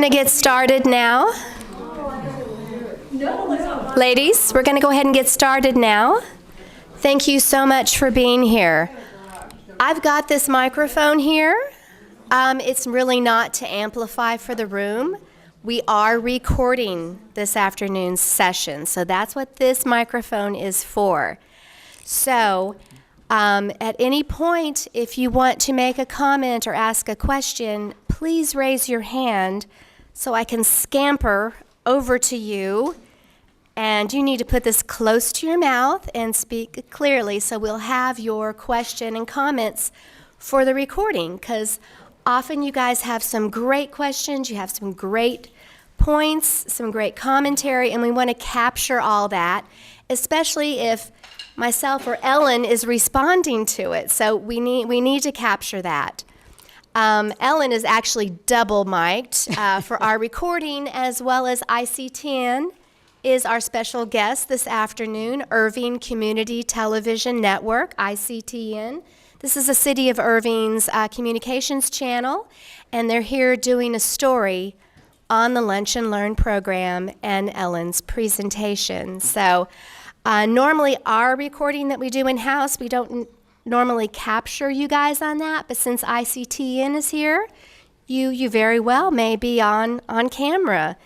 going to get started now. Ladies, we're going to go ahead and get started now. Thank you so much for being here. I've got this microphone here. It's really not to amplify for the room. We are recording this afternoon's session, so that's what this microphone is for. So, at any point, if you want to make a comment or ask a question, please raise your hand so I can scamper over to you. And you need to put this close to your mouth and speak clearly so we'll have your question and comments for the recording, because often you guys have some great questions, you have some great points, some great commentary, and we want to capture all that, especially if myself or Ellen is responding to it. So we need to capture that. Ellen is actually double mic'd for our recording, as well as ICTN is our special guest this afternoon, Irving Community Television Network, ICTN. This is the City of Irving's communications channel, and they're here doing a story on the Lunch and Learn program and Ellen's presentation. So normally our recording that we do in-house, we don't normally capture you guys on that, but since ICTN is here, you very well may be on camera.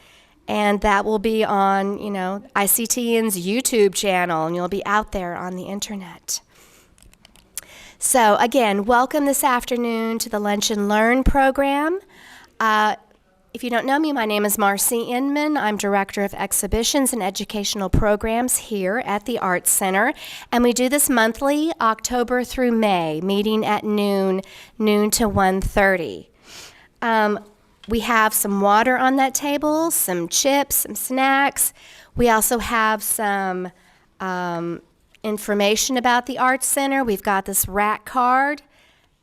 And that will be on, ICTN's YouTube channel, and you'll be out there on the internet. So again, welcome this afternoon to the Lunch and Learn program. If you don't know me, my name is Marcie Inman. I'm Director of Exhibitions and Educational Programs here at the Arts Center. And we do this monthly, October through May, meeting at noon to 1:30. We have some water on that table, some chips, some snacks. We also have some information about the Arts Center. We've got this rack card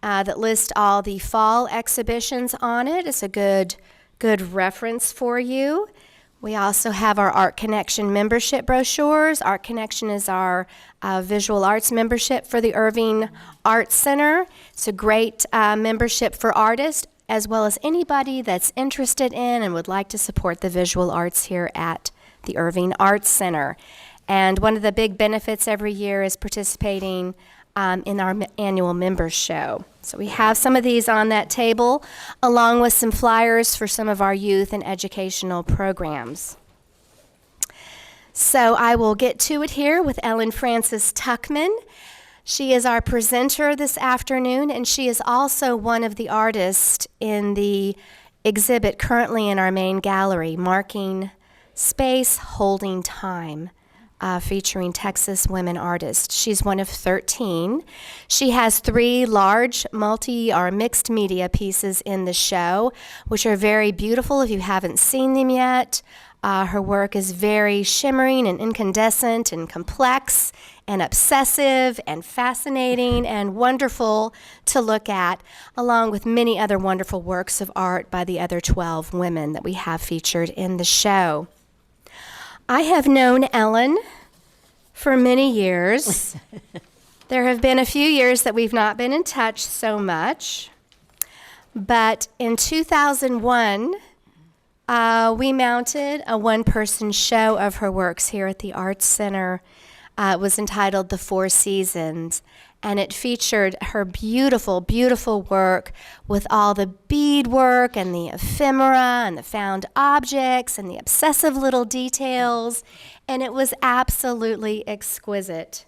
that lists all the fall exhibitions on it. It's a good reference for you. We also have our Art Connection membership brochures. Art Connection is our visual arts membership for the Irving Arts Center. It's a great membership for artists, as well as anybody that's interested in and would like to support the visual arts here at the Irving Arts Center. And one of the big benefits every year is participating in our annual members show. So we have some of these on that table, along with some flyers for some of our youth and educational programs. So I will get to it here with Ellen Frances Tuchman. She is our presenter this afternoon, and she is also one of the artists in the exhibit currently in our main gallery, Marking Space, Holding Time, featuring Texas women artists. She's one of 13. She has 3 large mixed media pieces in the show, which are very beautiful if you haven't seen them yet. Her work is very shimmering and incandescent and complex and obsessive and fascinating and wonderful to look at, along with many other wonderful works of art by the other 12 women that we have featured in the show. I have known Ellen for many years. There have been a few years that we've not been in touch so much, but in 2001, we mounted a one-person show of her works here at the Arts Center. It was entitled The Four Seasons, and it featured her beautiful, beautiful work with all the beadwork and the ephemera and the found objects and the obsessive little details, and it was absolutely exquisite.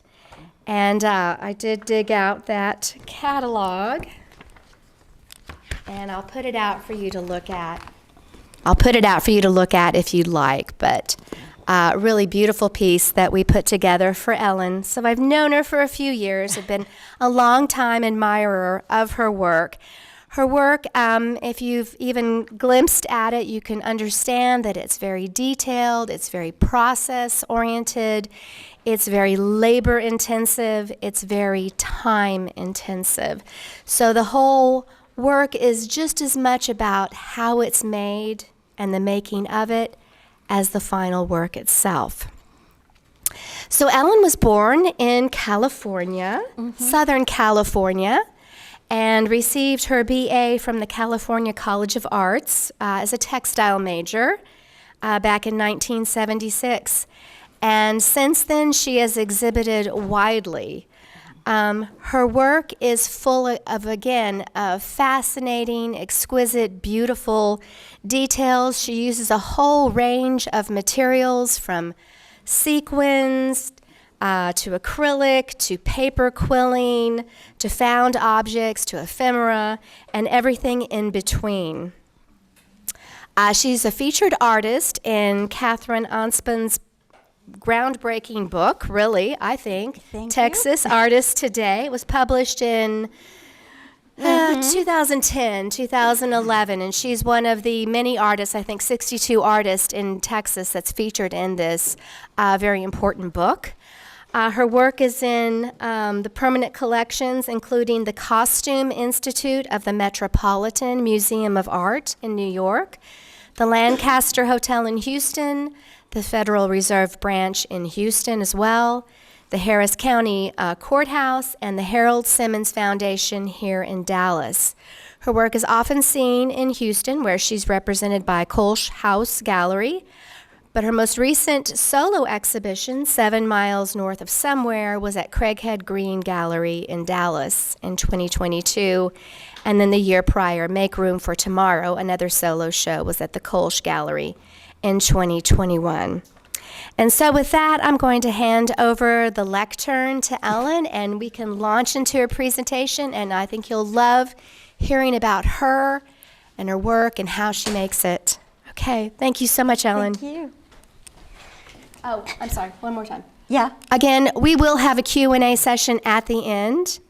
And I did dig out that catalog, and I'll put it out for you to look at. If you'd like, but really beautiful piece that we put together for Ellen. So I've known her for a few years. I've been a long time admirer of her work. Her work, if you've even glimpsed at it, you can understand that it's very detailed, it's very process-oriented, it's very labor-intensive, it's very time-intensive. So the whole work is just as much about how it's made and the making of it as the final work itself. So Ellen was born in California, Southern California, and received her BA from the California College of Arts as a textile major back in 1976. And since then, she has exhibited widely. Her work is full of, again, fascinating, exquisite, beautiful details. She uses a whole range of materials from sequins to acrylic, to paper quilling, to found objects, to ephemera, and everything in between. She's a featured artist in Catherine Anspan's groundbreaking book, really, I think, Texas Artist Today. It was published in 2010, 2011, and she's one of the many artists, I think 62 artists in Texas that's featured in this very important book. Her work is in the permanent collections, including the Costume Institute of the Metropolitan Museum of Art in New York, the Lancaster Hotel in Houston, the Federal Reserve Branch in Houston as well, the Harris County Courthouse, and the Harold Simmons Foundation here in Dallas. Her work is often seen in Houston, where she's represented by Kolsch House Gallery, but her most recent solo exhibition, 7 miles north of somewhere, was at Craighead Green Gallery in Dallas in 2022. And then the year prior, Make Room for Tomorrow, another solo show, was at the Kolsch Gallery in 2021. And so with that, I'm going to hand over the lectern to Ellen, and we can launch into her presentation, and I think you'll love hearing about her and her work and how she makes it. Okay, thank you so much, Ellen. Thank you. Oh, I'm sorry, one more time. Yeah. Again, we will have a Q&A session at the end.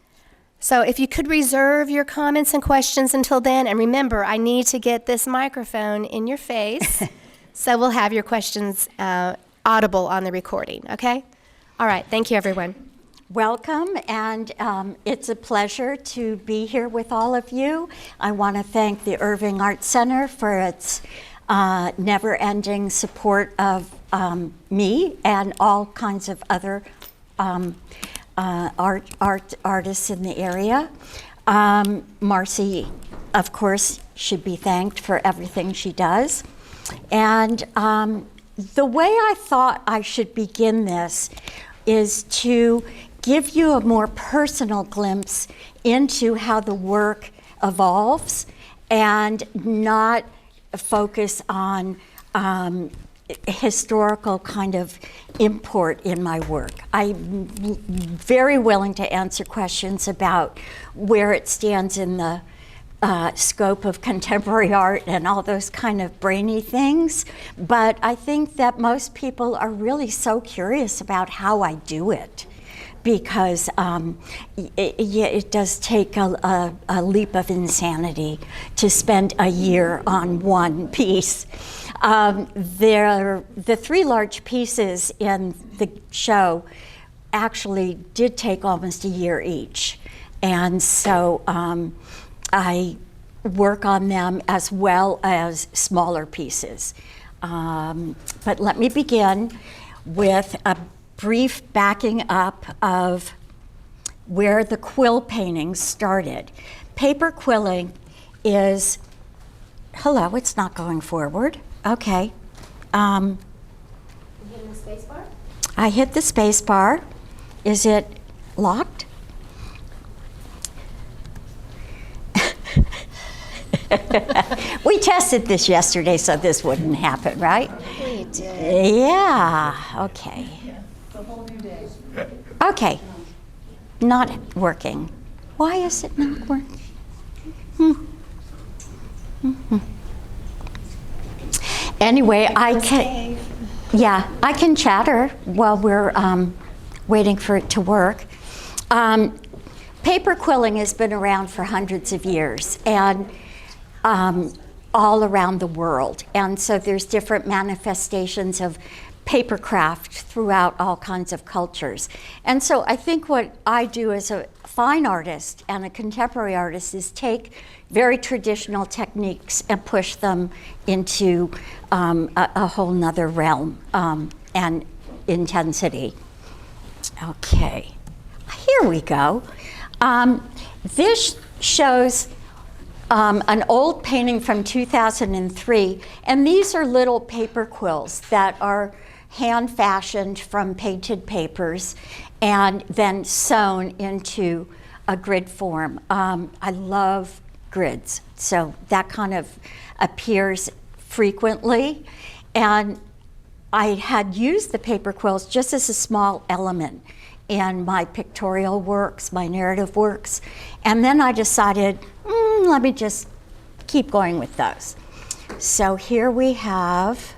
So if you could reserve your comments and questions until then, and remember, I need to get this microphone in your face, so we'll have your questions audible on the recording, okay? All right, thank you, everyone. Welcome, and it's a pleasure to be here with all of you. I want to thank the Irving Arts Center for its never-ending support of me and all kinds of other artists in the area. Marcie, of course, should be thanked for everything she does. And the way I thought I should begin this is to give you a more personal glimpse into how the work evolves and not focus on historical kind of import in my work. I'm very willing to answer questions about where it stands in the scope of contemporary art and all those kind of brainy things, but I think that most people are really so curious about how I do it, because it does take a leap of insanity to spend a year on one piece. The 3 large pieces in the show actually did take almost a year each, and so I work on them as well as smaller pieces. But let me begin with a brief backing up of where the quill paintings started. Paper quilling is, hello, it's not going forward. Okay. You hitting the space bar? I hit the space bar. Is it locked? We tested this yesterday, so this wouldn't happen, right? We did. Yeah, okay. It's a whole new day. Okay, not working. Why is it not working? Anyway, I can chatter while we're waiting for it to work. Paper quilling has been around for hundreds of years, and all around the world. And so there's different manifestations of paper craft throughout all kinds of cultures. And so I think what I do as a fine artist and a contemporary artist is take very traditional techniques and push them into a whole nother realm and intensity. Okay, here we go. This shows an old painting from 2003, and these are little paper quills that are hand fashioned from painted papers and then sewn into a grid form. I love grids, so that kind of appears frequently. And I had used the paper quills just as a small element in my pictorial works, my narrative works. And then I decided, let me just keep going with those. So here we have,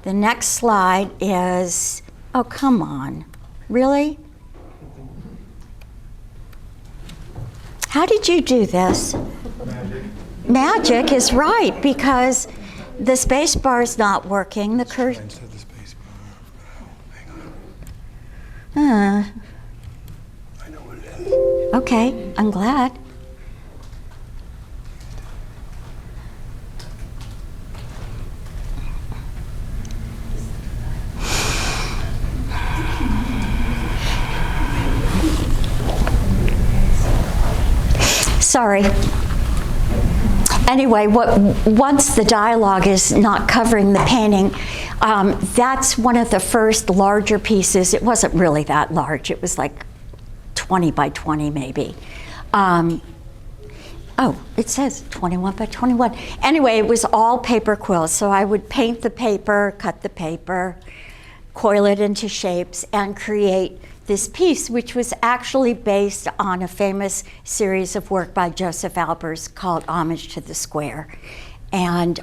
the next slide is, oh, come on, really? How did you do this? Magic. Magic is right, because the space bar is not working. The cursor. Instead of the space bar. Hang on. I know what it is. Okay, I'm glad. Sorry. Anyway, once the dialogue is not covering the painting, that's one of the first larger pieces. It wasn't really that large. It was like 20 by 20 maybe. Oh, it says 21 by 21. Anyway, it was all paper quills. So I would paint the paper, cut the paper, coil it into shapes, and create this piece, which was actually based on a famous series of work by Joseph Albers called Homage to the Square. And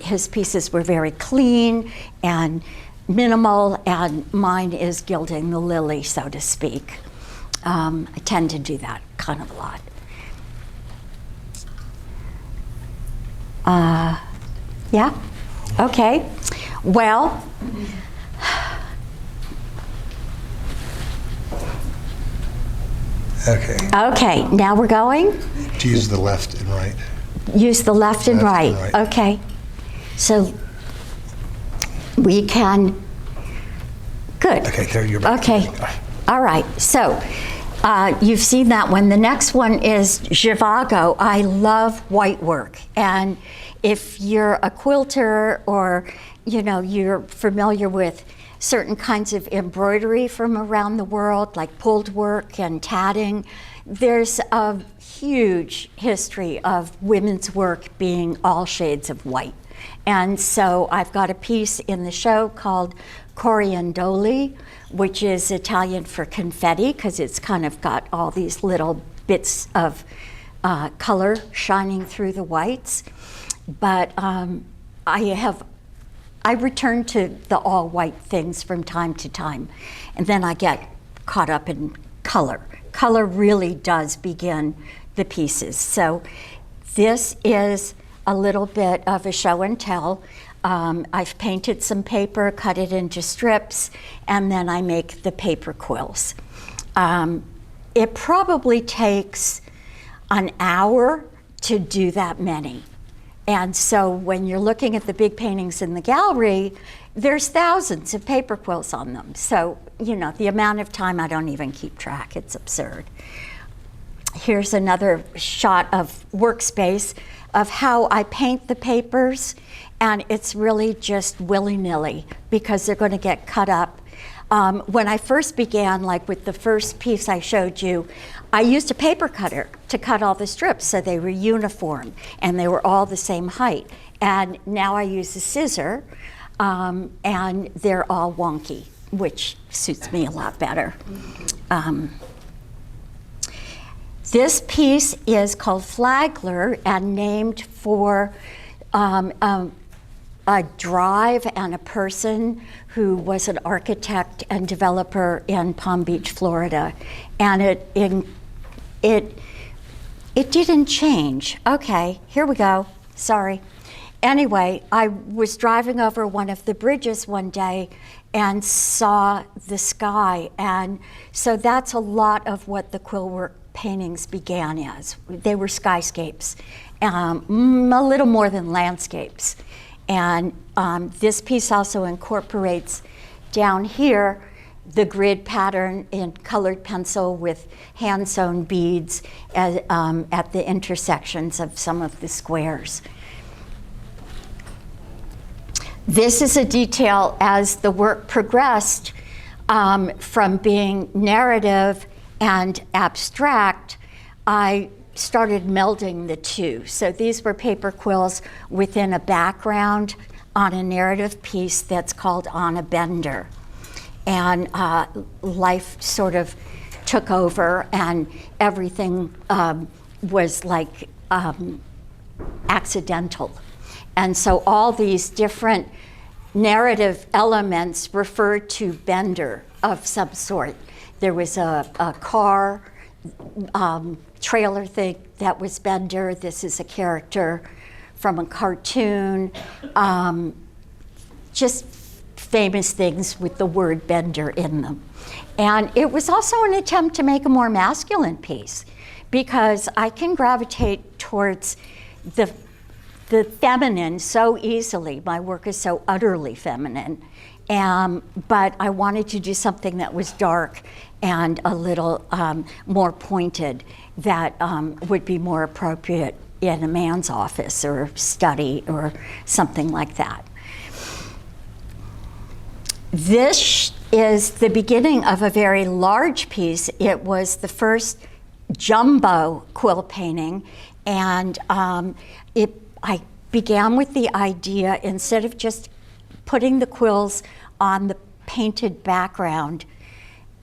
his pieces were very clean and minimal, and mine is gilding the lily, so to speak. I tend to do that kind of a lot. Yeah? Okay. Well, okay, now we're going? To use the left and right. Use the left and right. Okay. So we can, good. Okay, there you're back. Okay. All right. So you've seen that one. The next one is Zhivago. I love white work. And if you're a quilter or, you know, you're familiar with certain kinds of embroidery from around the world, like pulled work and tatting, there's a huge history of women's work being all shades of white. And so I've got a piece in the show called Coriandoli, which is Italian for confetti, because it's kind of got all these little bits of color shining through the whites. But I return to the all-white things from time to time, and then I get caught up in color. Color really does begin the pieces. So this is a little bit of a show and tell. I've painted some paper, cut it into strips, and then I make the paper quills. It probably takes an hour to do that many. And so when you're looking at the big paintings in the gallery, there's thousands of paper quills on them. So, you know, the amount of time, I don't even keep track. It's absurd. Here's another shot of workspace of how I paint the papers, and it's really just willy-nilly because they're going to get cut up. When I first began, like with the first piece I showed you, I used a paper cutter to cut all the strips so they were uniform and they were all the same height. And now I use a scissor, and they're all wonky, which suits me a lot better. This piece is called Flagler and named for a drive and a person who was an architect and developer in Palm Beach, Florida. And it didn't change. Okay, here we go. Sorry. Anyway, I was driving over one of the bridges one day and saw the sky. And so that's a lot of what the quill work paintings began as. They were skyscapes, a little more than landscapes. And this piece also incorporates down here the grid pattern in colored pencil with hand-sewn beads at the intersections of some of the squares. This is a detail as the work progressed from being narrative and abstract. I started melding the two. So these were paper quills within a background on a narrative piece that's called On a Bender. And life sort of took over, and everything was like accidental. And so all these different narrative elements referred to Bender of some sort. There was a car, trailer thing that was Bender. This is a character from a cartoon. Just famous things with the word Bender in them. And it was also an attempt to make a more masculine piece, because I can gravitate towards the feminine so easily. My work is so utterly feminine. But I wanted to do something that was dark and a little more pointed, that would be more appropriate in a man's office or study or something like that. This is the beginning of a very large piece. It was the first jumbo quill painting, and I began with the idea, instead of just putting the quills on the painted background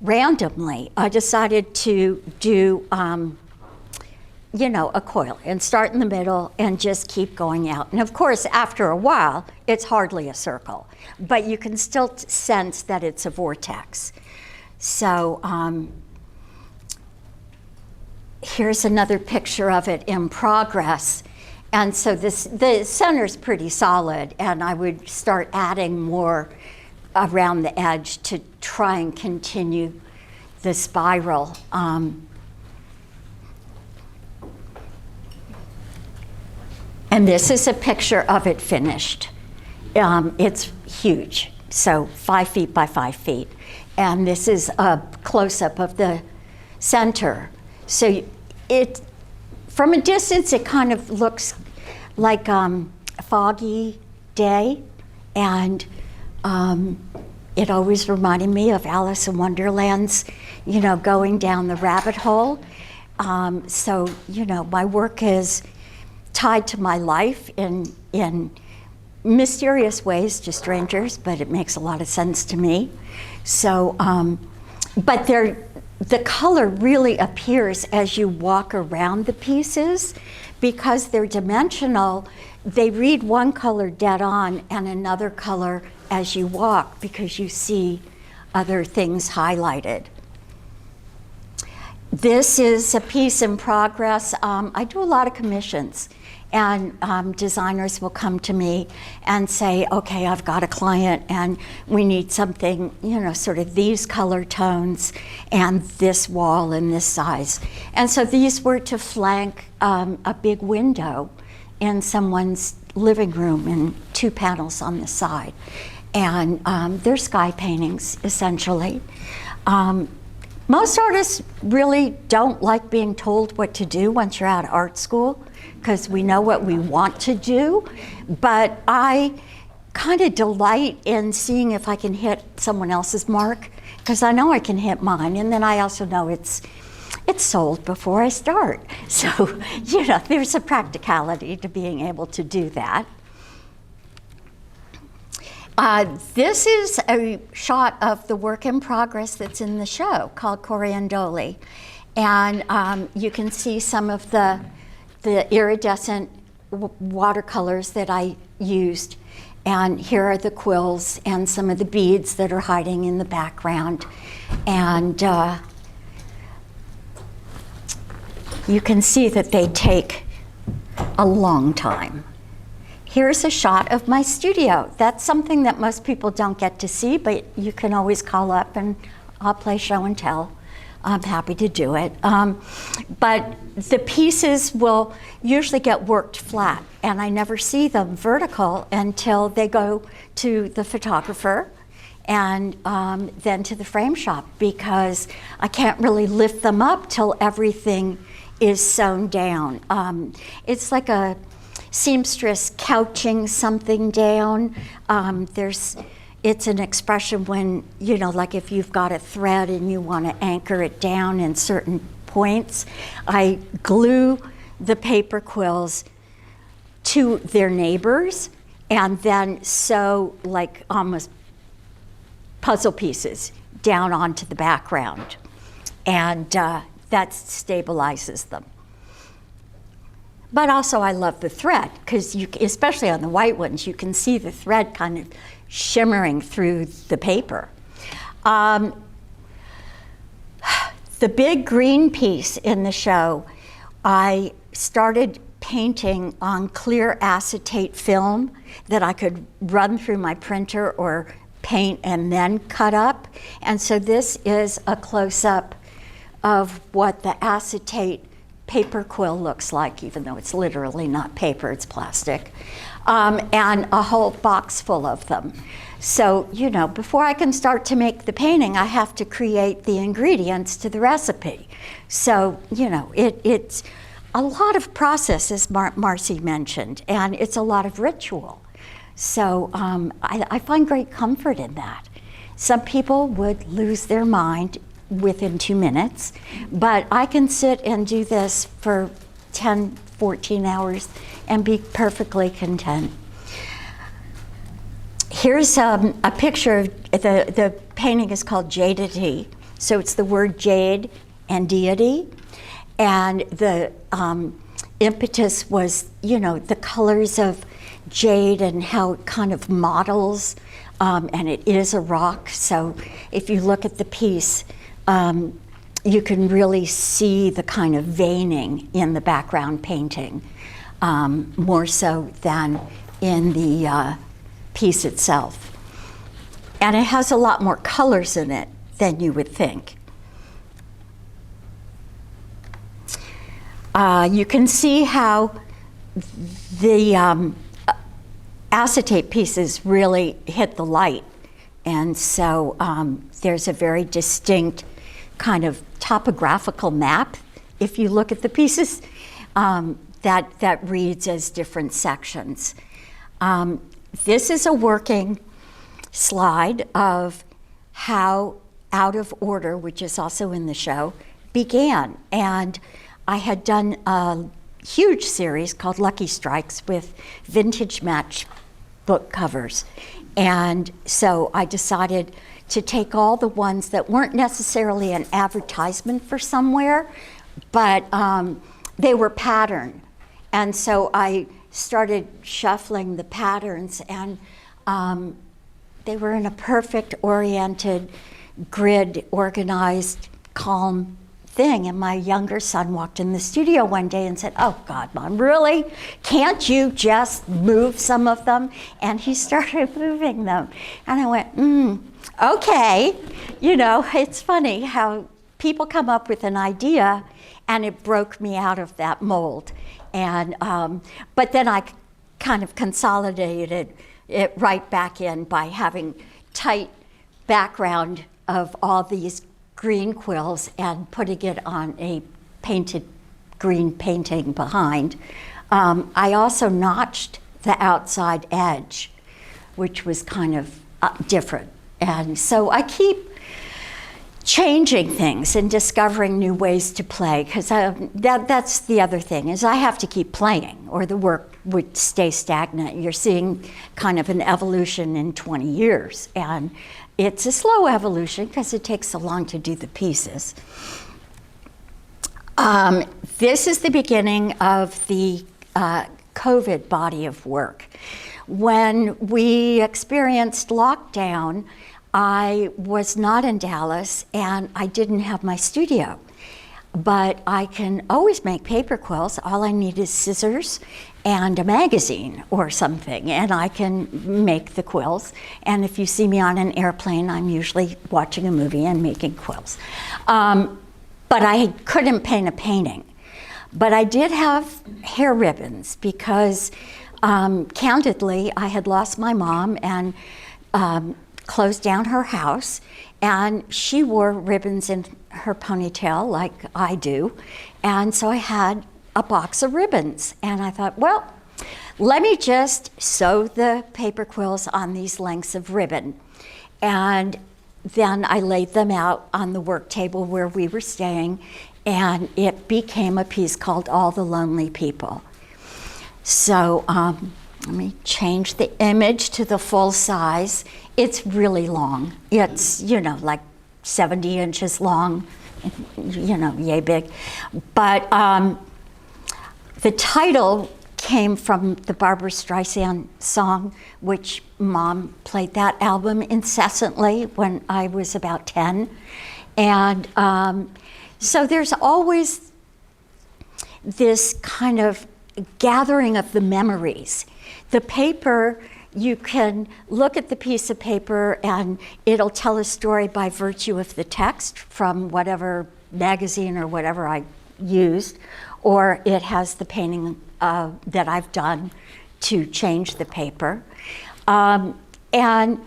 randomly, I decided to do a coil and start in the middle and just keep going out. And of course, after a while, it's hardly a circle, but you can still sense that it's a vortex. So here's another picture of it in progress. And so the center's pretty solid, and I would start adding more around the edge to try and continue the spiral. And this is a picture of it finished. It's huge, so 5 feet by 5 feet. And this is a close-up of the center. So from a distance, it kind of looks like a foggy day, and it always reminded me of Alice in Wonderland's, going down the rabbit hole. So, my work is tied to my life in mysterious ways to strangers, but it makes a lot of sense to me. So, but the color really appears as you walk around the pieces. Because they're dimensional, they read one color dead on and another color as you walk, because you see other things highlighted. This is a piece in progress. I do a lot of commissions, and designers will come to me and say, okay, I've got a client and we need something, sort of these color tones and this wall and this size. And so these were to flank a big window in someone's living room and 2 panels on the side. And they're sky paintings, essentially. Most artists really don't like being told what to do once you're out of art school, because we know what we want to do. But I kind of delight in seeing if I can hit someone else's mark, because I know I can hit mine, and then I also know it's sold before I start. So, there's a practicality to being able to do that. This is a shot of the work in progress that's in the show called Coriandoli. And you can see some of the iridescent watercolors that I used. And here are the quills and some of the beads that are hiding in the background. And you can see that they take a long time. Here's a shot of my studio. That's something that most people don't get to see, but you can always call up and I'll play show and tell. I'm happy to do it. But the pieces will usually get worked flat, and I never see them vertical until they go to the photographer, and then to the frame shop, because I can't really lift them up till everything is sewn down. It's like a seamstress couching something down. It's an expression when, you know, like if you've got a thread and you want to anchor it down in certain points, I glue the paper quills to their neighbors and then sew like almost puzzle pieces down onto the background. And that stabilizes them. But also I love the thread, because especially on the white ones, you can see the thread kind of shimmering through the paper. The big green piece in the show, I started painting on clear acetate film that I could run through my printer or paint and then cut up. And so this is a close-up of what the acetate paper quill looks like, even though it's literally not paper, it's plastic. And a whole box full of them. So, you know, before I can start to make the painting, I have to create the ingredients to the recipe. So, you know, it's a lot of process, as Marcie mentioned, and it's a lot of ritual. So I find great comfort in that. Some people would lose their mind within 2 minutes, but I can sit and do this for 10, 14 hours and be perfectly content. Here's a picture of the painting is called Jadity. So it's the word jade and deity. And the impetus was, you know, the colors of jade and how it kind of models, and it is a rock. So if you look at the piece, you can really see the kind of veining in the background painting, more so than in the piece itself. And it has a lot more colors in it than you would think. You can see how the acetate pieces really hit the light. And so there's a very distinct kind of topographical map, if you look at the pieces, that reads as different sections. This is a working slide of how Out of Order, which is also in the show, began. And I had done a huge series called Lucky Strikes with vintage match book covers. And so I decided to take all the ones that weren't necessarily an advertisement for somewhere, but they were patterned. And so I started shuffling the patterns, and they were in a perfect oriented, grid, organized, calm thing. And my younger son walked in the studio one day and said, "Oh God, Mom, really? Can't you just move some of them?" And he started moving them. And I went, okay. You know, it's funny how people come up with an idea and it broke me out of that mold. And, but then I kind of consolidated it right back in by having tight background of all these green quills and putting it on a painted green painting behind. I also notched the outside edge, which was kind of different. And so I keep changing things and discovering new ways to play, because that's the other thing, is I have to keep playing or the work would stay stagnant. You're seeing kind of an evolution in 20 years. And it's a slow evolution because it takes so long to do the pieces. This is the beginning of the COVID body of work. When we experienced lockdown, I was not in Dallas and I didn't have my studio. But I can always make paper quills. All I need is scissors and a magazine or something, and I can make the quills. And if you see me on an airplane, I'm usually watching a movie and making quills. But I couldn't paint a painting. But I did have hair ribbons because, candidly, I had lost my mom, and closed down her house, and she wore ribbons in her ponytail like I do. And so I had a box of ribbons, and I thought, well, let me just sew the paper quills on these lengths of ribbon. And then I laid them out on the work table where we were staying, and it became a piece called All the Lonely People. So let me change the image to the full size. It's really long. It's, like 70 inches long, yay big. But the title came from the Barbra Streisand song, which Mom played that album incessantly when I was about 10. And so there's always this kind of gathering of the memories. The paper, you can look at the piece of paper and it'll tell a story by virtue of the text from whatever magazine or whatever I used, or it has the painting that I've done to change the paper. And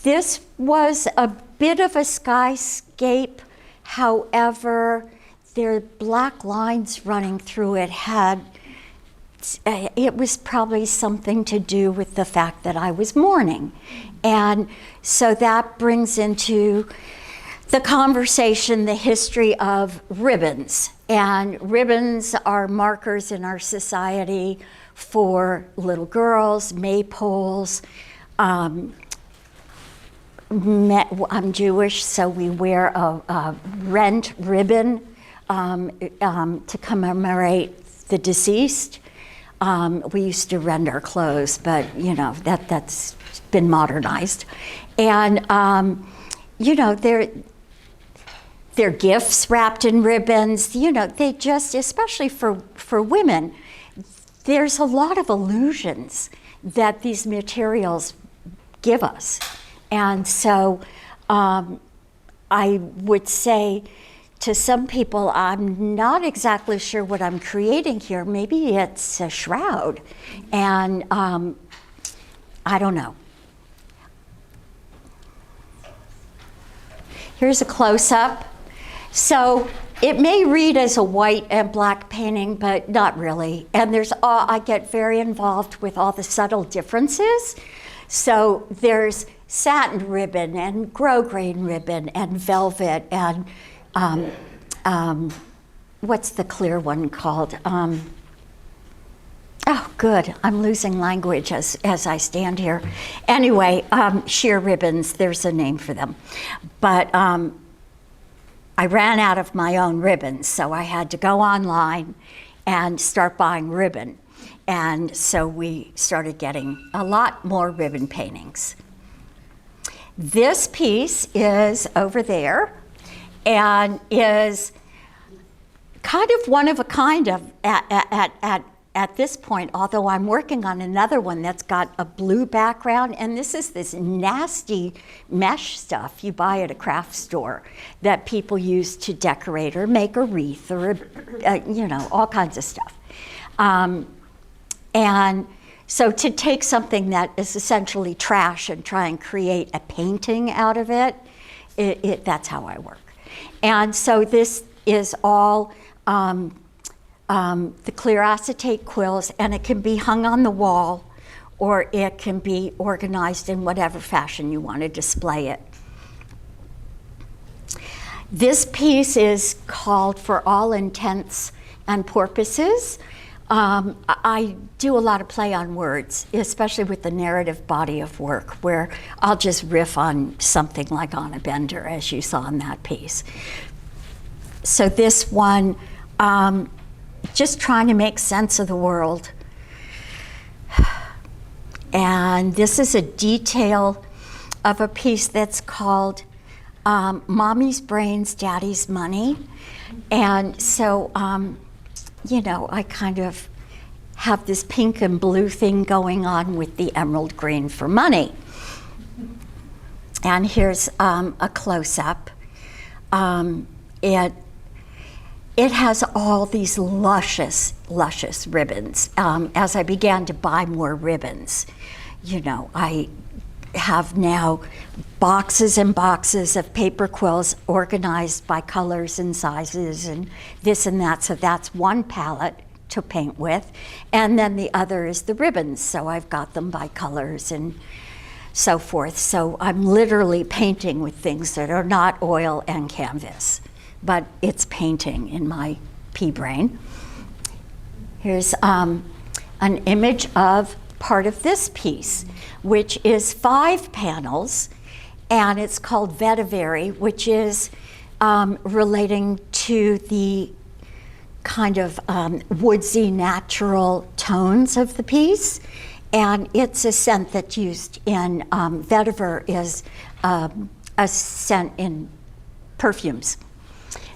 this was a bit of a skyscape. However, there are black lines running through it. It was probably something to do with the fact that I was mourning. And so that brings into the conversation the history of ribbons. And ribbons are markers in our society for little girls, maypoles. I'm Jewish, so we wear a rent ribbon to commemorate the deceased. We used to rend our clothes, but that's been modernized. And they're gifts wrapped in ribbons. They just, especially for women, there's a lot of illusions that these materials give us. And so I would say to some people, I'm not exactly sure what I'm creating here. Maybe it's a shroud. And I don't know. Here's a close-up. So it may read as a white and black painting, but not really. And I get very involved with all the subtle differences. So there's satin ribbon and grosgrain ribbon and velvet and what's the clear one called? Oh, good. I'm losing language as I stand here. Anyway, sheer ribbons, there's a name for them. But I ran out of my own ribbons, so I had to go online and start buying ribbon. And so we started getting a lot more ribbon paintings. This piece is over there and is kind of one of a kind of at this point, although I'm working on another one that's got a blue background, and this is this nasty mesh stuff you buy at a craft store that people use to decorate or make a wreath or, all kinds of stuff. And so to take something that is essentially trash and try and create a painting out of it, that's how I work. And so this is all the clear acetate quills, and it can be hung on the wall or it can be organized in whatever fashion you want to display it. This piece is called For All Intents and Purposes. I do a lot of play on words, especially with the narrative body of work, where I'll just riff on something like on a bender, as you saw in that piece. So this one, just trying to make sense of the world. And this is a detail of a piece that's called Mommy's Brains, Daddy's Money. And so, I kind of have this pink and blue thing going on with the emerald green for money. And here's a close-up. It has all these luscious ribbons. As I began to buy more ribbons, I have now boxes and boxes of paper quills organized by colors and sizes and this and that. So that's one palette to paint with. And then the other is the ribbons. So I've got them by colors and so forth. So I'm literally painting with things that are not oil and canvas, but it's painting in my pea brain. Here's an image of part of this piece, which is 5 panels, and it's called Vetiver, which is relating to the kind of woodsy natural tones of the piece. And it's a scent that's used in, vetiver is a scent in perfumes.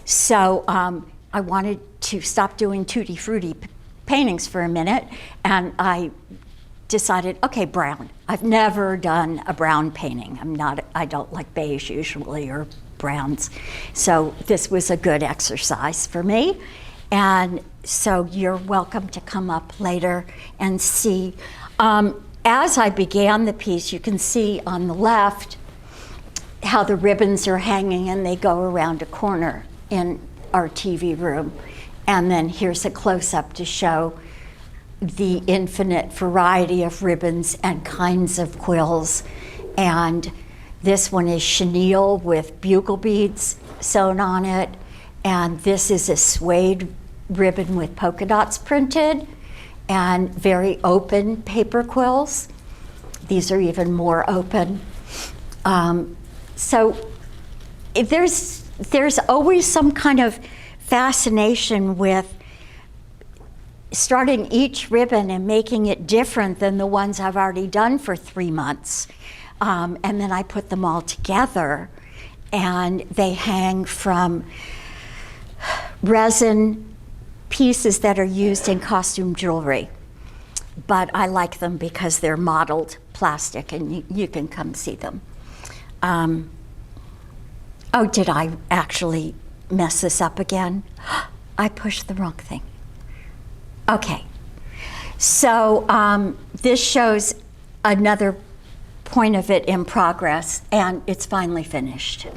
So I wanted to stop doing tutti frutti paintings for a minute, and I decided, okay, brown. I've never done a brown painting. I don't like beige usually or browns. So this was a good exercise for me. And so you're welcome to come up later and see. As I began the piece, you can see on the left how the ribbons are hanging and they go around a corner in our TV room. And then here's a close-up to show the infinite variety of ribbons and kinds of quills. And this one is chenille with bugle beads sewn on it. And this is a suede ribbon with polka dots printed and very open paper quills. These are even more open. So there's always some kind of fascination with starting each ribbon and making it different than the ones I've already done for 3 months. And then I put them all together, and they hang from resin pieces that are used in costume jewelry. But I like them because they're modeled plastic, and you can come see them. Oh, did I actually mess this up again? I pushed the wrong thing. Okay, so this shows another point of it in progress, and it's finally finished.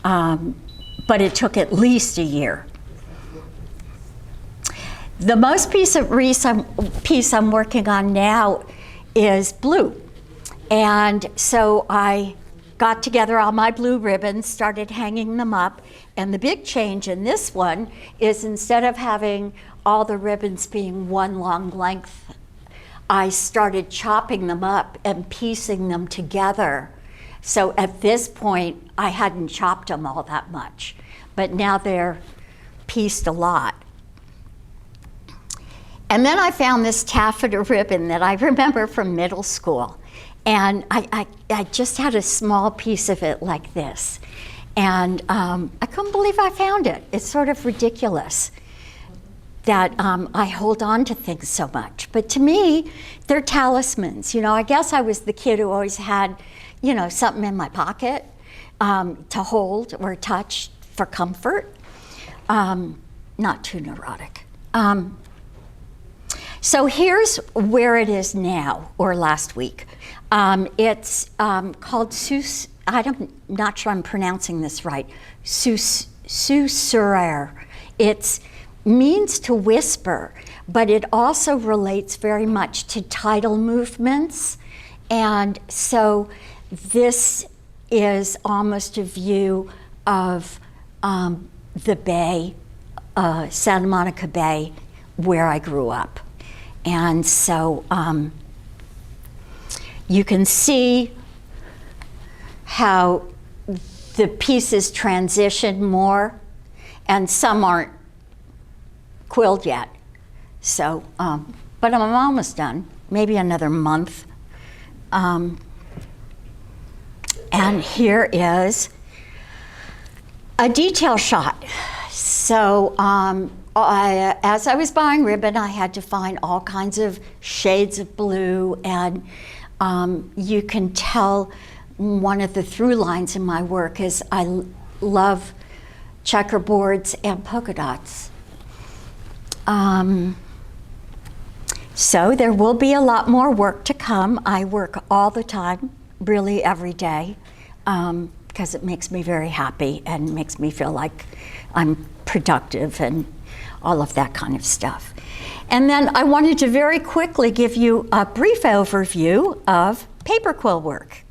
But it took at least a year. The most piece I'm working on now is blue. And so I got together all my blue ribbons, started hanging them up, and the big change in this one is instead of having all the ribbons being one long length, I started chopping them up and piecing them together. So at this point, I hadn't chopped them all that much, but now they're pieced a lot. And then I found this taffeta ribbon that I remember from middle school. And I just had a small piece of it like this. And I couldn't believe I found it. It's sort of ridiculous that I hold on to things so much. But to me, they're talismans. You know, I guess I was the kid who always had, you know, something in my pocket to hold or touch for comfort. Not too neurotic. So here's where it is now, or last week. It's called I'm not sure I'm pronouncing this right, susurrer. It means to whisper, but it also relates very much to tidal movements. And so this is almost a view of the bay, Santa Monica Bay, where I grew up. And so you can see how the pieces transition more, and some aren't quilled yet. So, but I'm almost done, maybe another month. And here is a detail shot. So, as I was buying ribbon, I had to find all kinds of shades of blue, and you can tell one of the through lines in my work is I love checkerboards and polka dots. So there will be a lot more work to come. I work all the time really every day because it makes me very happy and makes me feel like I'm productive and all of that kind of stuff. And then I wanted to very quickly give you a brief overview of paper quill work,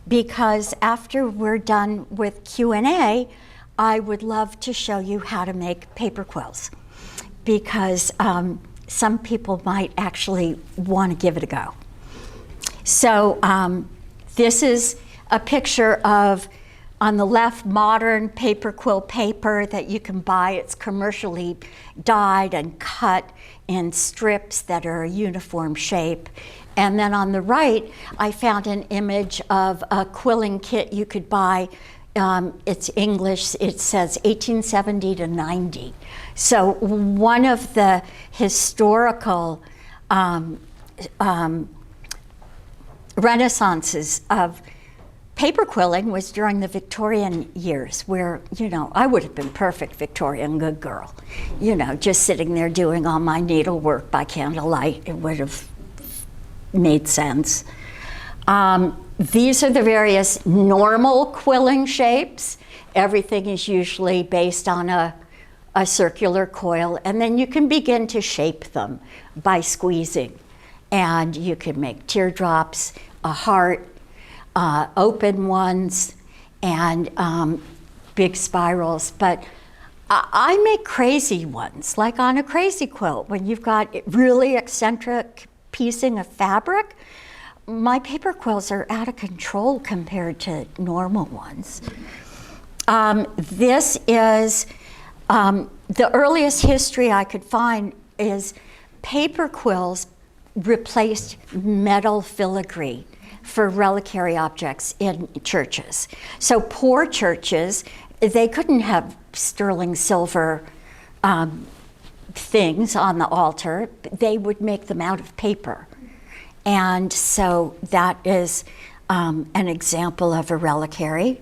because after we're done with Q&A, I would love to show you how to make paper quills, because some people might actually want to give it a go. So this is a picture of, on the left, modern paper quill paper that you can buy. It's commercially dyed and cut in strips that are a uniform shape. And then on the right, I found an image of a quilling kit you could buy. It's English, it says 1870 to 90. So one of the historical renaissances of paper quilling was during the Victorian years, where, you know, I would have been perfect Victorian good girl. You know, just sitting there doing all my needlework by candlelight, it would have made sense. These are the various normal quilling shapes. Everything is usually based on a circular coil, and then you can begin to shape them by squeezing. And you can make teardrops, a heart, open ones, and big spirals. But I make crazy ones, like on a crazy quilt, when you've got really eccentric piecing of fabric. My paper quills are out of control compared to normal ones. This is, the earliest history I could find is paper quills replaced metal filigree for reliquary objects in churches. So poor churches, they couldn't have sterling silver things on the altar. They would make them out of paper. And so that is an example of a reliquary.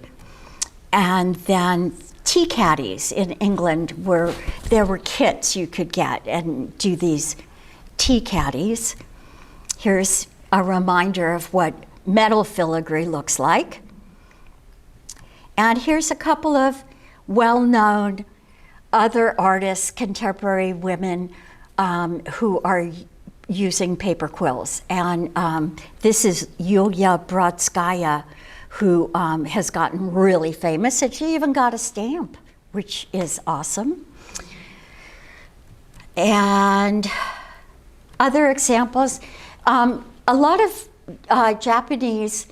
And then tea caddies in England, where there were kits you could get and do these tea caddies. Here's a reminder of what metal filigree looks like. And here's a couple of well-known other artists, contemporary women who are using paper quills. And this is Yulia Brodskaya, who has gotten really famous, and she even got a stamp, which is awesome. And other examples, a lot of Japanese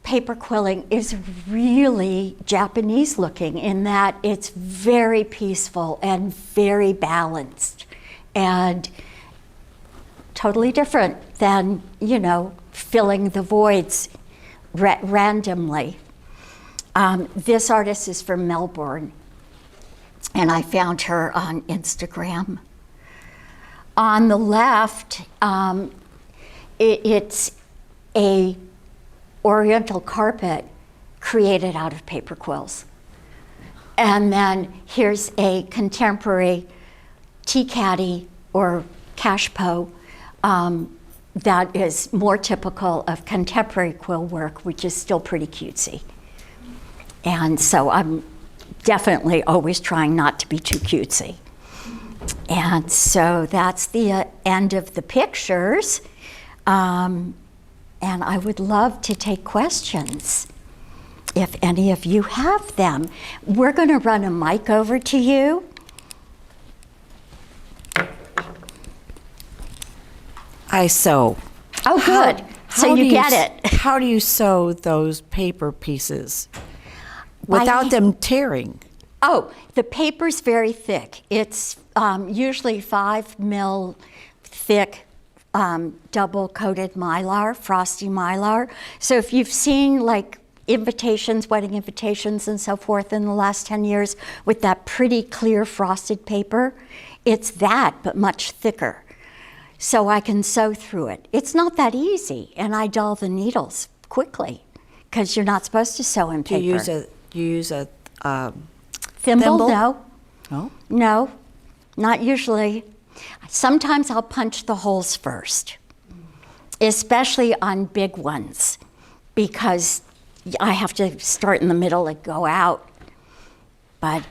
paper quilling is really Japanese looking in that it's very peaceful and very balanced and totally different than, you know, filling the voids randomly. This artist is from Melbourne, and I found her on Instagram. On the left, it's a oriental carpet created out of paper quills. And then here's a contemporary tea caddy or cashpo that is more typical of contemporary quill work, which is still pretty cutesy. And so I'm definitely always trying not to be too cutesy. And so that's the end of the pictures. And I would love to take questions if any of you have them. We're going to run a mic over to you. I sew. Oh, good. So you get it. How do you sew those paper pieces without them tearing? Oh, the paper's very thick. It's usually 5 mil thick double-coated mylar, frosty mylar. So if you've seen like invitations, wedding invitations and so forth in the last 10 years with that pretty clear frosted paper, it's that, but much thicker. So I can sew through it. It's not that easy, and I dull the needles quickly because you're not supposed to sew in paper. Do you use a thimble? No. No? No, not usually. Sometimes I'll punch the holes first, especially on big ones, because I have to start in the middle and go out. But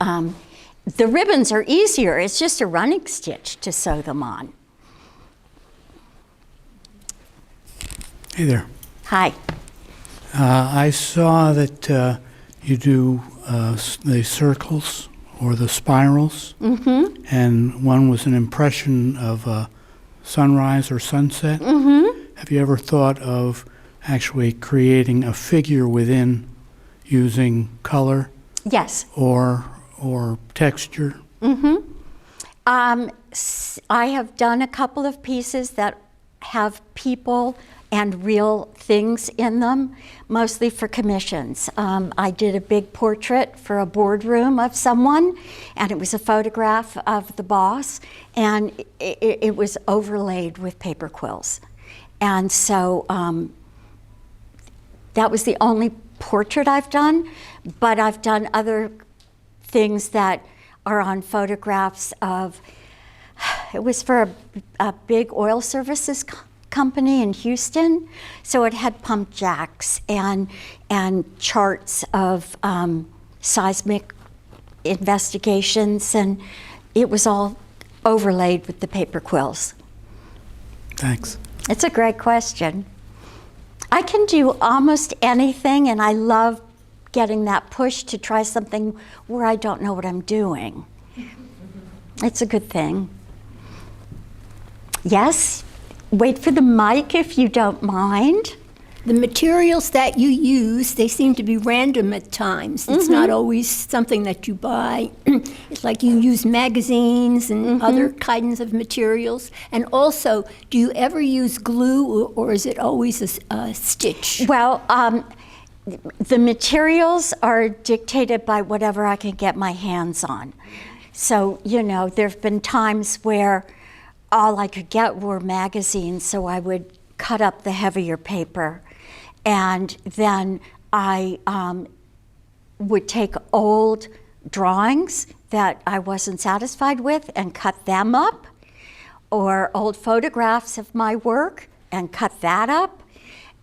the ribbons are easier. It's just a running stitch to sew them on. Hey there. Hi. I saw that you do the circles or the spirals, and one was an impression of a sunrise or sunset. Have you ever thought of actually creating a figure within using color Yes. or texture? I have done a couple of pieces that have people and real things in them, mostly for commissions. I did a big portrait for a boardroom of someone, and it was a photograph of the boss, and it was overlaid with paper quills. And so that was the only portrait I've done, but I've done other things that are on photographs of, it was for a big oil services company in Houston, so it had pump jacks and charts of seismic investigations, and it was all overlaid with the paper quills. Thanks. It's a great question. I can do almost anything, and I love getting that push to try something where I don't know what I'm doing. It's a good thing. Yes? Wait for the mic if you don't mind. The materials that you use, they seem to be random at times. It's not always something that you buy. It's like you use magazines and other kinds of materials. And also, do you ever use glue, or is it always a stitch? Well, the materials are dictated by whatever I can get my hands on. So, you know, there have been times where all I could get were magazines, so I would cut up the heavier paper. And then I would take old drawings that I wasn't satisfied with and cut them up, or old photographs of my work and cut that up.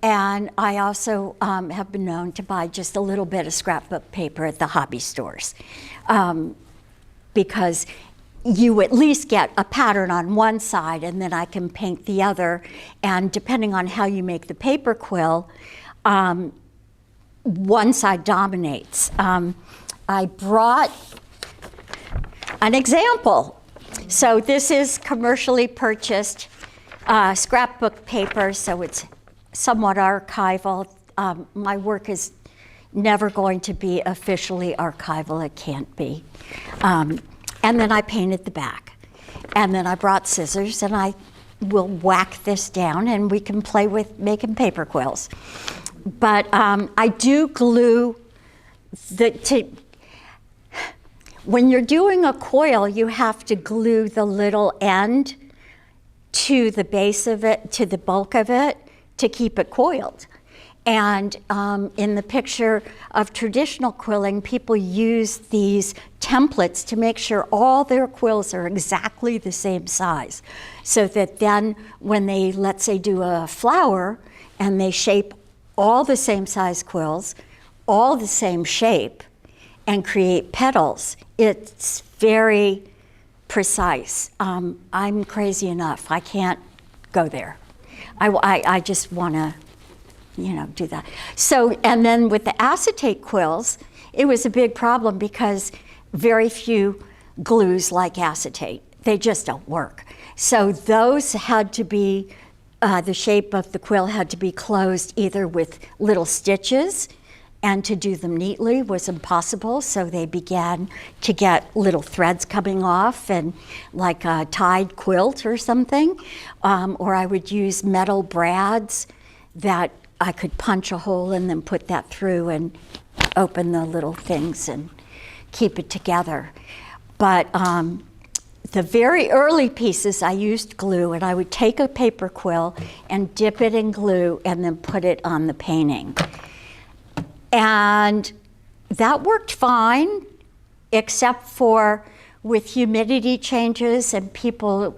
And I also have been known to buy just a little bit of scrapbook paper at the hobby stores, because you at least get a pattern on one side, and then I can paint the other. And depending on how you make the paper quill, one side dominates. I brought an example. So this is commercially purchased scrapbook paper, so it's somewhat archival. My work is never going to be officially archival. It can't be. And then I painted the back. And then I brought scissors, and I will whack this down, and we can play with making paper quills. But I do glue when you're doing a coil, you have to glue the little end to the base of it, to the bulk of it, to keep it coiled. And in the picture of traditional quilling, people use these templates to make sure all their quills are exactly the same size, so that then when they, let's say, do a flower and they shape all the same size quills, all the same shape, and create petals, it's very precise. I'm crazy enough. I can't go there. I just want to, you know, do that. So, and then with the acetate quills, it was a big problem because very few glues like acetate. They just don't work. So those had to be, the shape of the quill had to be closed either with little stitches, and to do them neatly was impossible, so they began to get little threads coming off, and like a tied quilt or something. Or I would use metal brads that I could punch a hole and then put that through and open the little things and keep it together. But the very early pieces I used glue, and I would take a paper quill and dip it in glue and then put it on the painting. And that worked fine, except for with humidity changes and people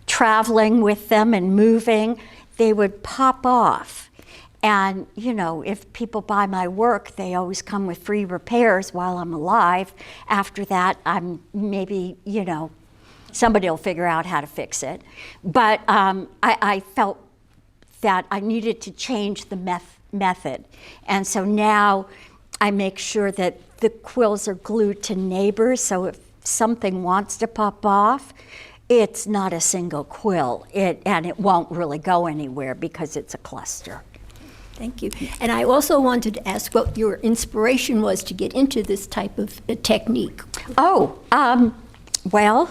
traveling with them and moving, they would pop off. And, you know, if people buy my work, they always come with free repairs while I'm alive. After that, I'm maybe, you know, somebody will figure out how to fix it. But I felt that I needed to change the method. And so now I make sure that the quills are glued to neighbors, so if something wants to pop off, it's not a single quill, and it won't really go anywhere because it's a cluster. Thank you. And I also wanted to ask what your inspiration was to get into this type of technique. Oh, well,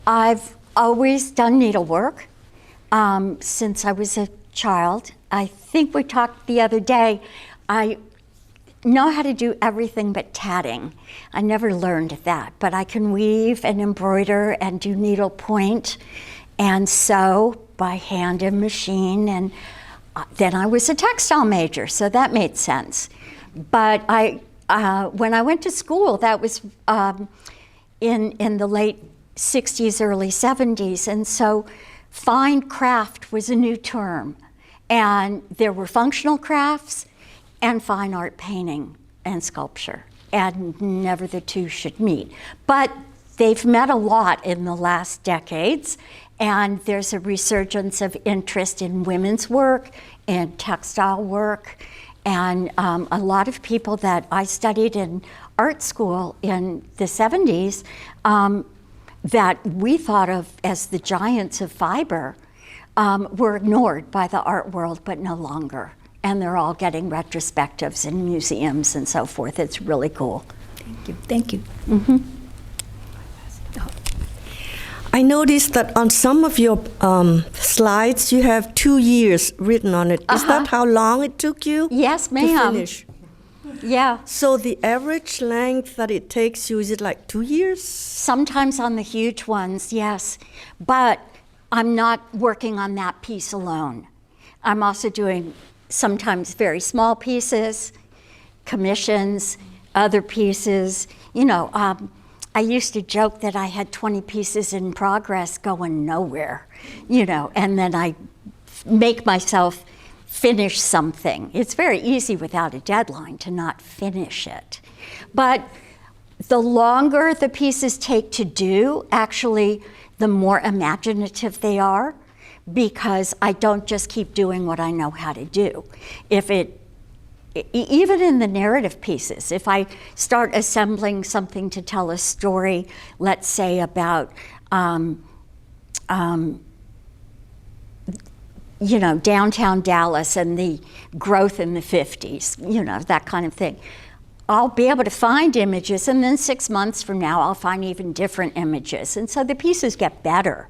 I've always done needlework since I was a child. I think we talked the other day, I know how to do everything but tatting. I never learned that, but I can weave and embroider and do needlepoint and sew by hand and machine, and then I was a textile major, so that made sense. But when I went to school, that was in the late 60s, early 70s, and so fine craft was a new term. And there were functional crafts and fine art painting and sculpture, and never the two should meet. But they've met a lot in the last decades, and there's a resurgence of interest in women's work and textile work, and a lot of people that I studied in art school in the 70s that we thought of as the giants of fiber were ignored by the art world, but no longer. And they're all getting retrospectives in museums and so forth. It's really cool. Thank you. Thank you. Mm-hmm. I noticed that on some of your slides, you have 2 years written on it. Is that how long it took you Yes, to ma'am. finish? Yeah. So the average length that it takes you, is it like 2 years? Sometimes on the huge ones, yes. But I'm not working on that piece alone. I'm also doing sometimes very small pieces, commissions, other pieces. You know, I used to joke that I had 20 pieces in progress going nowhere, you know, and then I make myself finish something. It's very easy without a deadline to not finish it. But the longer the pieces take to do, actually, the more imaginative they are, because I don't just keep doing what I know how to do. Even in the narrative pieces, if I start assembling something to tell a story, let's say about, you know, downtown Dallas and the growth in the 50s, you know, that kind of thing, I'll be able to find images, and then 6 months from now, I'll find even different images. And so the pieces get better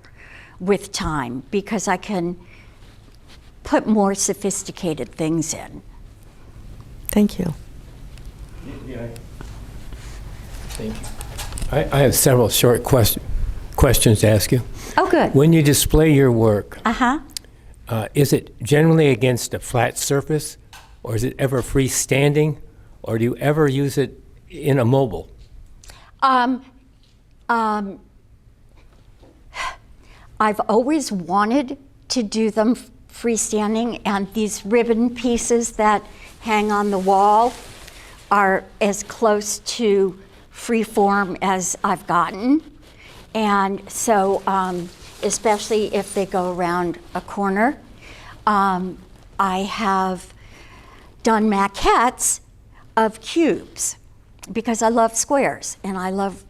with time because I can put more sophisticated things in. Thank you. Thank you. I have several short questions to ask you. Oh, good. When you display your work, Uh-huh. Is it generally against a flat surface, or is it ever freestanding, or do you ever use it in a mobile? I've always wanted to do them freestanding, and these ribbon pieces that hang on the wall are as close to free form as I've gotten. And so, especially if they go around a corner, I have done maquettes of cubes because I love squares and I love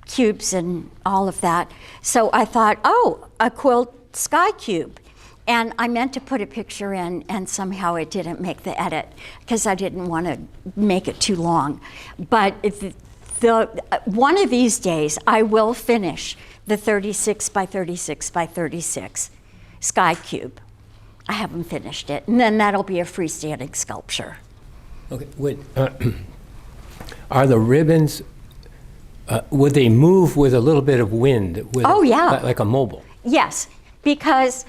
cubes and all of that. So I thought, oh, a quilt sky cube. And I meant to put a picture in, and somehow it didn't make the edit because I didn't want to make it too long. But one of these days, I will finish the 36 by 36 by 36 sky cube. I haven't finished it, and then that'll be a freestanding sculpture. Okay. Are the ribbons, would they move with a little bit of wind? Oh, yeah. Like a mobile? Yes, because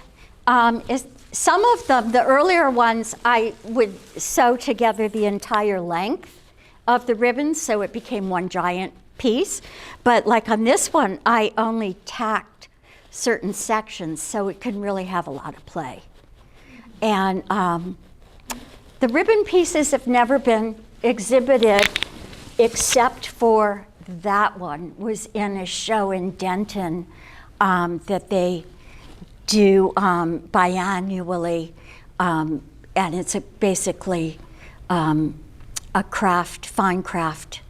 some of them, the earlier ones, I would sew together the entire length of the ribbons, so it became one giant piece. But like on this one, I only tacked certain sections, so it can really have a lot of play. And The ribbon pieces have never been exhibited except for that one was in a show in Denton that they do biannually, and it's basically a fine craft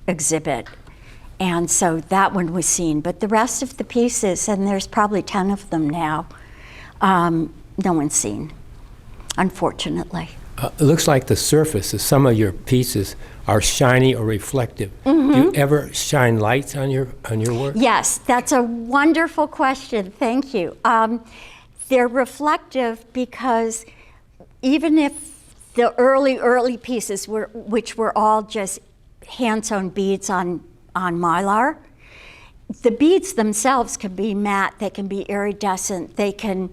exhibit. And so that one was seen. But the rest of the pieces, and there's probably 10 of them now, no one's seen, unfortunately. It looks like the surface of some of your pieces are shiny or reflective. Do you ever shine lights on your work? Yes, that's a wonderful question. Thank you. They're reflective because even if the early pieces which were all just hand-sewn beads on mylar, the beads themselves can be matte, they can be iridescent, they can,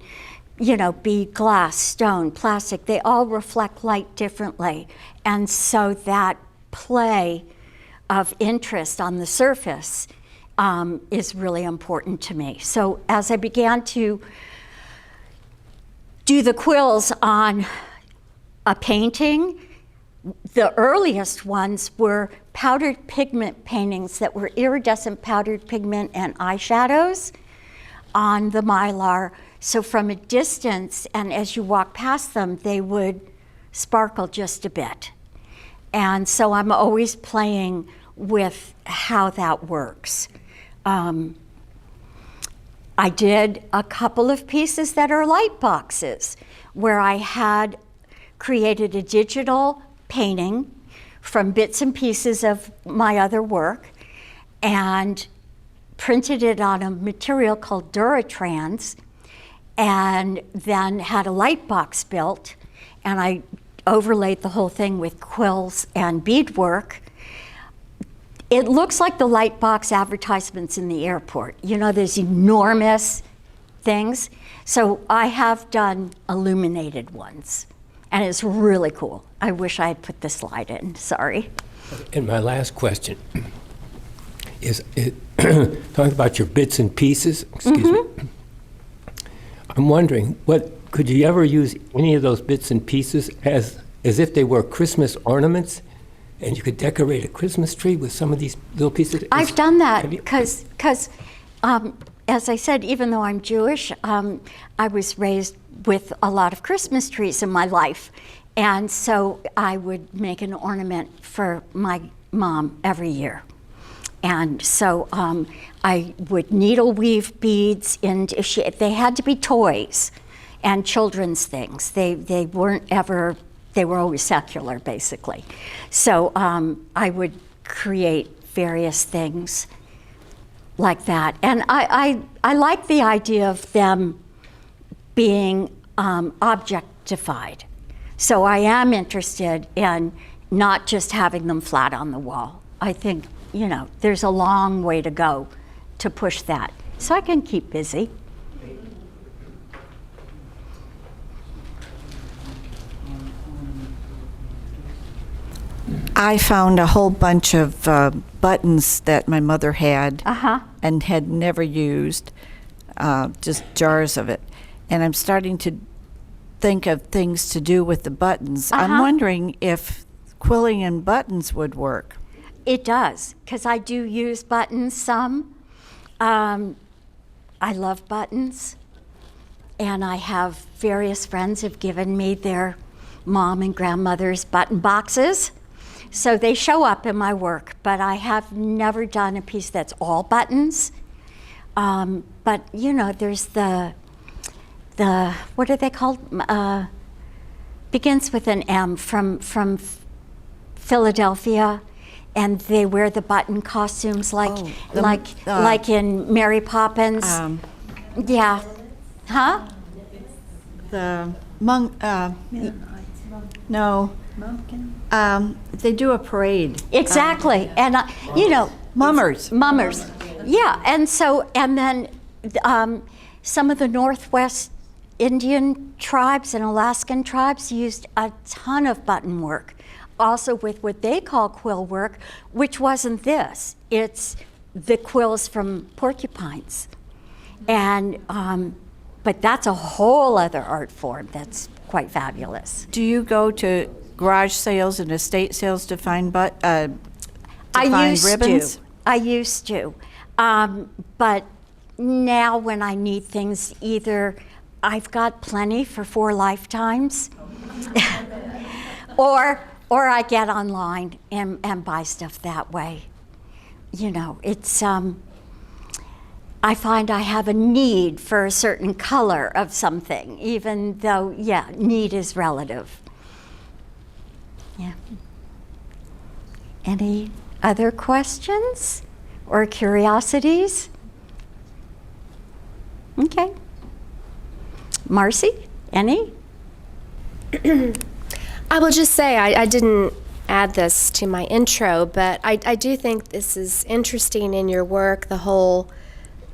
be glass, stone, plastic. They all reflect light differently. And so that play of interest on the surface is really important to me. So as I began to do the quills on a painting, the earliest ones were powdered pigment paintings that were iridescent powdered pigment and eyeshadows on the mylar. So from a distance, and as you walk past them, they would sparkle just a bit. And so I'm always playing with how that works. I did a couple of pieces that are light boxes, where I had created a digital painting from bits and pieces of my other work and printed it on a material called Duratrans, and then had a light box built, and I overlaid the whole thing with quills and beadwork. It looks like the light box advertisements in the airport. There's enormous things. So I have done illuminated ones, and it's really cool. I wish I had put the slide in, sorry. And my last question is talking about your bits and pieces, excuse me. I'm wondering, could you ever use any of those bits and pieces as if they were Christmas ornaments, and you could decorate a Christmas tree with some of these little pieces? I've done that because, as I said, even though I'm Jewish, I was raised with a lot of Christmas trees in my life. And so I would make an ornament for my mom every year. And so I would needle weave beads into, they had to be toys and children's things. They weren't ever, they were always secular, basically. So I would create various things like that. And I like the idea of them being objectified. So I am interested in not just having them flat on the wall. I think, there's a long way to go to push that. So I can keep busy. I found a whole bunch of buttons that my mother had and had never used, just jars of it. And I'm starting to think of things to do with the buttons. I'm wondering if quilling and buttons would work. It does, because I do use buttons some. I love buttons. And I have various friends have given me their mom and grandmother's button boxes. So they show up in my work, but I have never done a piece that's all buttons. But there's the what are they called? Begins with an M, from Philadelphia, and they wear the button costumes like in Mary Poppins. Yeah, huh? The no. They do a parade. Exactly, and Mummers. Mummers, yeah, and then some of the Northwest Indian tribes and Alaskan tribes used a ton of button work, also with what they call quill work, which wasn't this. It's the quills from porcupines, and but that's a whole other art form that's quite fabulous. Do you go to garage sales and estate sales to find I used ribbons? to. I used to. But now when I need things, either I've got plenty for 4 lifetimes, or I get online and buy stuff that way. You know, it's, I find I have a need for a certain color of something, even though, yeah, need is relative. Yeah. Any other questions or curiosities? Okay. Marcie, any? I will just say I didn't add this to my intro, but I do think this is interesting in your work. The whole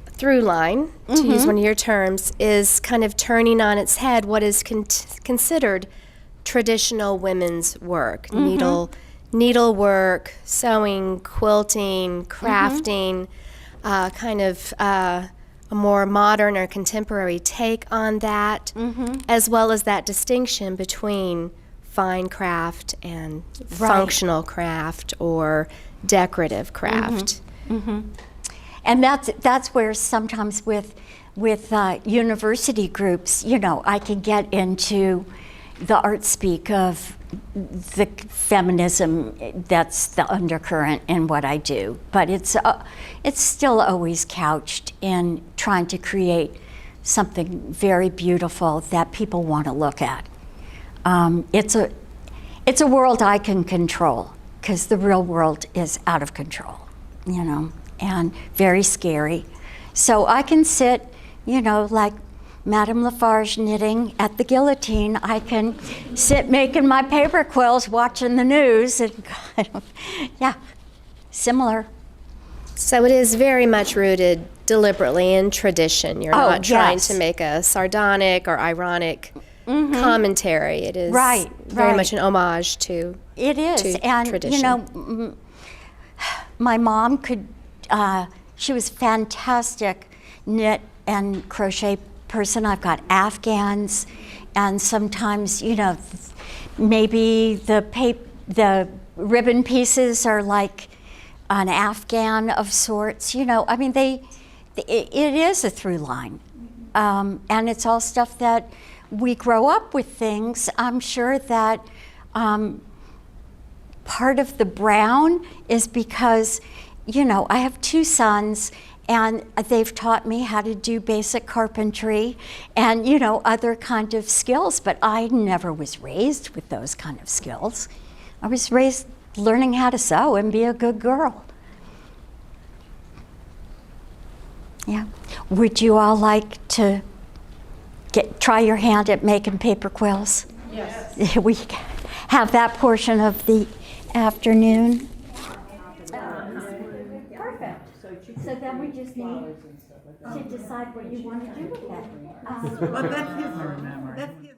through line, to use one of your terms, is kind of turning on its head what is considered traditional women's work. Needlework, sewing, quilting, crafting, kind of a more modern or contemporary take on that, as well as that distinction between fine craft and functional craft or decorative craft. And that's where sometimes with university groups, you know, I can get into the art speak of the feminism that's the undercurrent in what I do, but it's still always couched in trying to create something very beautiful that people want to look at. It's a world I can control, because the real world is out of control, you know, and very scary. So I can sit, you know, like Madame Lafarge knitting at the guillotine. I can sit making my paper quills, watching the news, and yeah, similar. So it is very much rooted deliberately in tradition. You're not trying to make a sardonic or ironic commentary. It is very much an homage to it is, to and tradition. you know, my mom could. She was fantastic knit and crochet person. I've got Afghans, and sometimes, you know, maybe the ribbon pieces are like an Afghan of sorts. You know, I mean, it is a through line, and it's all stuff that we grow up with. Things I'm sure that part of the brown is because, you know, I have 2 sons, and they've taught me how to do basic carpentry and, you know, other kind of skills, but I never was raised with those kind of skills. I was raised learning how to sew and be a good girl. Yeah. Would you all like to try your hand at making paper quills? Yes. We have that portion of the afternoon. Perfect. So then we just need to decide what you want to do with that. But that's his